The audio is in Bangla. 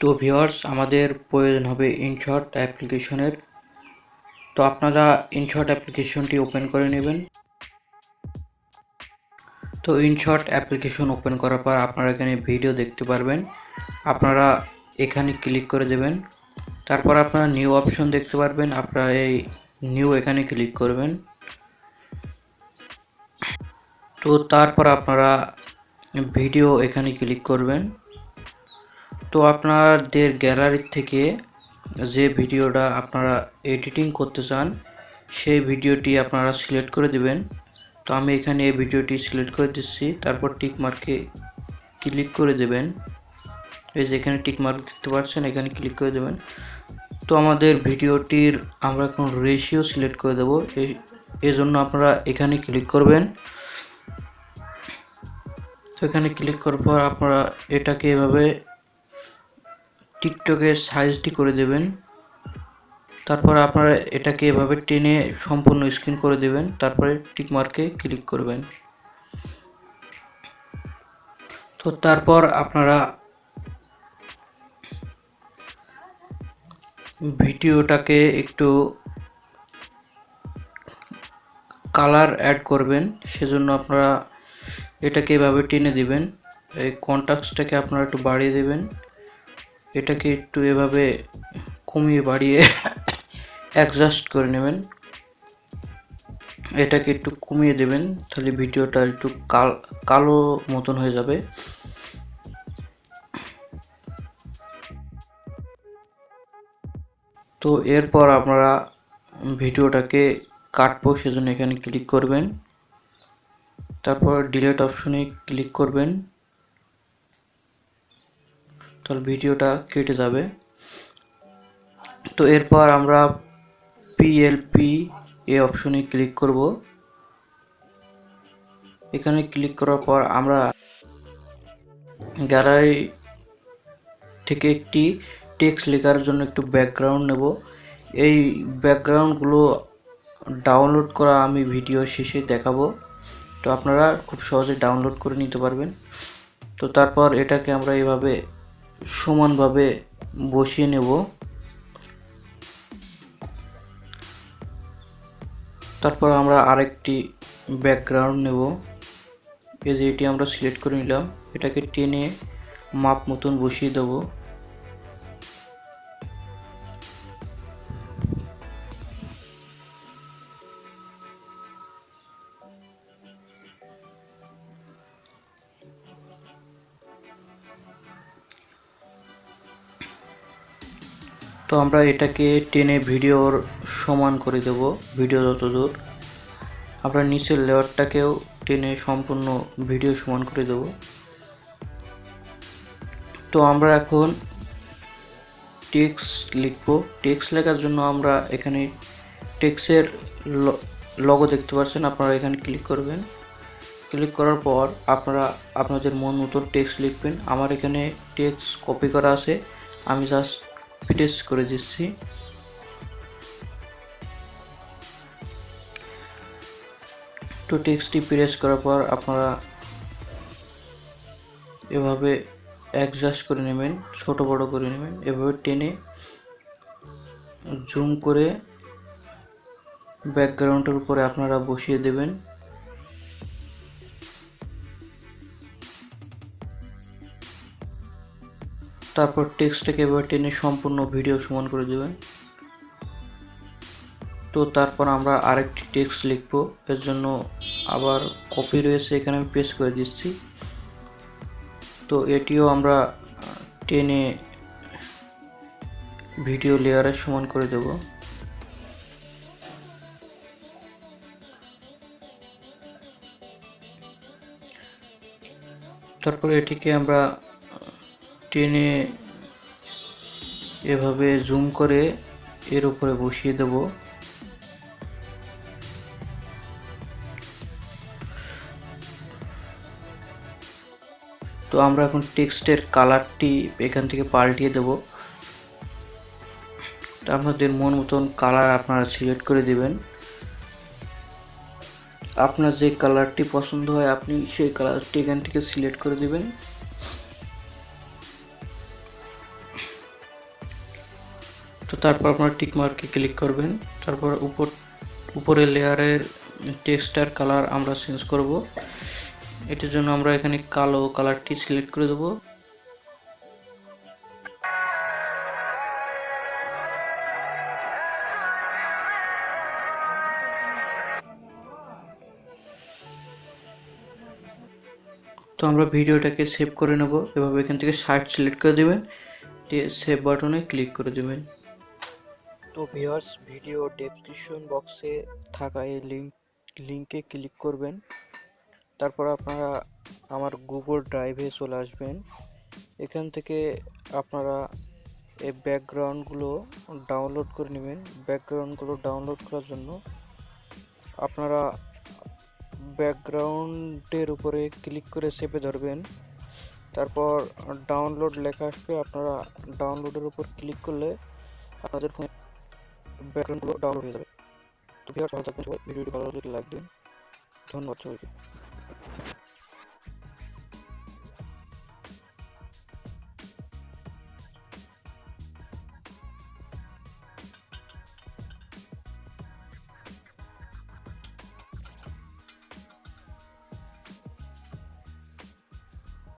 তো ভিউয়ার্স, আমাদের প্রয়োজন হবে ইনশট অ্যাপ্লিকেশনের। তো আপনারা ইনশট অ্যাপ্লিকেশনটি ওপেন করে নেবেন। তো ইনশট অ্যাপ্লিকেশন ওপেন করার পর আপনারা এখানে ভিডিও দেখতে পারবেন। আপনারা এখানে ক্লিক করে দেবেন। তারপর আপনারা নিউ অপশন দেখতে পারবেন, আপনারা এই নিউ এখানে ক্লিক করবেন। তো তারপর আপনারা ভিডিও এখানে ক্লিক করবেন। তো আপনাদের গ্যালারি থেকে যে ভিডিওটা আপনারা এডিটিং করতে চান সেই ভিডিওটি আপনারা সিলেক্ট করে দিবেন। তো আমি এখানে এই ভিডিওটি সিলেক্ট করে দিচ্ছি। তারপর টিক মার্কে ক্লিক করে দেবেন। এই যে এখানে টিক মার্ক দেখতে পাচ্ছেন, এখানে ক্লিক করে দেবেন। তো আমাদের ভিডিওটির আমরা এখন রেশিও সিলেক্ট করে দেব। এই জন্য আপনারা এখানে ক্লিক করবেন। তো এখানে ক্লিক করার পর আপনারা এটাকে এভাবে টিকটকের সাইজটি করে দেবেন। তারপর আপনারা এটাকে এভাবে টেনে সম্পূর্ণ স্ক্রিন করে দেবেন। তারপরে টিক মার্কে ক্লিক করবেন। তো তারপর আপনারা ভিডিওটাকে একটু কালার অ্যাড করবেন, সেজন্য আপনারা এটাকে এভাবে টেনে দিবেন। এই কন্ট্রাস্টটাকে আপনারা একটু বাড়িয়ে দেবেন। এটাকে একটু এভাবে কমিয়ে বাড়িয়ে অ্যাডজাস্ট করে নেবেন। এটাকে একটু কমিয়ে দেবেন, তাহলে ভিডিওটা একটু কালো মতন হয়ে যাবে। তো এরপর আপনারা ভিডিওটাকে কাটবো, সেজন্য এখানে ক্লিক করবেন। তারপর ডিলিট অপশনে ক্লিক করবেন, তাহলে ভিডিওটা কেটে যাবে। তো এরপর আমরা পিএলপি এই অপশনে ক্লিক করব। এখানে ক্লিক করার পর আমরা গ্যালারি থেকে একটি টেক্সট লেখার জন্য একটু ব্যাকগ্রাউন্ড নেব। এই ব্যাকগ্রাউন্ডগুলো ডাউনলোড করা আমি ভিডিও শেষে দেখাবো। তো আপনারা খুব সহজে ডাউনলোড করে নিতে পারবেন। তো তারপর এটাকে আমরা এইভাবে সমানভাবে বসিয়ে নেব। তারপর আমরা আরেকটি ব্যাকগ্রাউন্ড নেব। এই যে এটি আমরা সিলেক্ট করে নিলাম। এটাকে টেনে মাপ মতন বসিয়ে দেব। তো আমরা এটাকে টেনে ভিডিওর সমান করে দেব। ভিডিও যত দূর, আমরা নিচের লেয়ারটাকেও টেনে সম্পূর্ণ ভিডিও সমান করে দেব। তো আমরা এখন টেক্সট লিখব। টেক্সট লেখার জন্য আমরা এখানে টেক্সটের লোগো দেখতে পাচ্ছেন, আপনারা এখানে ক্লিক করবেন। ক্লিক করার পর আপনারা আপনাদের মন মতো টেক্সট লিখবেন। আমার এখানে টেক্সট কপি করা আছে, আমি জাস্ট পেস্ট করে দিচ্ছি। তো টেক্সটটি প্রেস করার পর আপনারা এভাবে অ্যাডজাস্ট করে নেবেন, ছোট বড় করে নেবেন। এভাবে টেনে জুম করে ব্যাকগ্রাউন্ডের উপরে আপনারা বসিয়ে দেবেন। তারপর টেক্সটটাকে এভাবে টেনে সম্পূর্ণ ভিডিও সমান করে দেবেন। তো তারপর আমরা আরেকটি টেক্সট লিখব। এর জন্য আবার কপি রয়েছে, এখানে আমি পেস্ট করে দিচ্ছি। তো এটিও আমরা টেনে ভিডিও লেয়ারের সমান করে দেব। তারপর এটিকে আমরা টেনে এভাবে জুম করে এর উপরে বসিয়ে দেব। তো আমরা এখন টেক্সটের কালারটি এখান থেকে পাল্টিয়ে দেব। তো আপনাদের মন মতন কালার আপনারা সিলেক্ট করে দিবেন। আপনার যে কালারটি পছন্দ হয় আপনি সেই কালারটি এখান থেকে সিলেক্ট করে দিবেন। তো তারপর আপনারা টিক মার্কে ক্লিক করবেন। তারপর উপরের লেয়ারের টেক্সটার কালার আমরা চেঞ্জ করব। এটার জন্য আমরা এখানে কালো কালারটি সিলেক্ট করে দেব। তো আমরা ভিডিওটাকে সেভ করে নেব। এভাবে এখান থেকে সাইড সিলেক্ট করে দেবেন, সেভ বাটনে ক্লিক করে দেবেন। তো ভিউয়ার্স, ভিডিও ডেসক্রিপশন বক্সে থাকা এই লিংকে ক্লিক করবেন। তারপর আপনারা আমার গুগল ড্রাইভে চলে আসবেন। এখান থেকে আপনারা এই ব্যাকগ্রাউন্ডগুলো ডাউনলোড করে নেবেন। ব্যাকগ্রাউন্ডগুলো ডাউনলোড করার জন্য আপনারা ব্যাকগ্রাউন্ডের উপরে ক্লিক করে চেপে ধরবেন। তারপর ডাউনলোড লেখা আসবে, আপনারা ডাউনলোডের উপর ক্লিক করলে আপনাদের ফোনে ব্যাকগ্রাউন্ডগুলো ডাউনলোড হয়ে যাবে। তো ভিডিওটি ভালো থাকবেন সবাই, ভিডিওটি ভালো লাগলে লাইক দিন। ধন্যবাদ সবাইকে।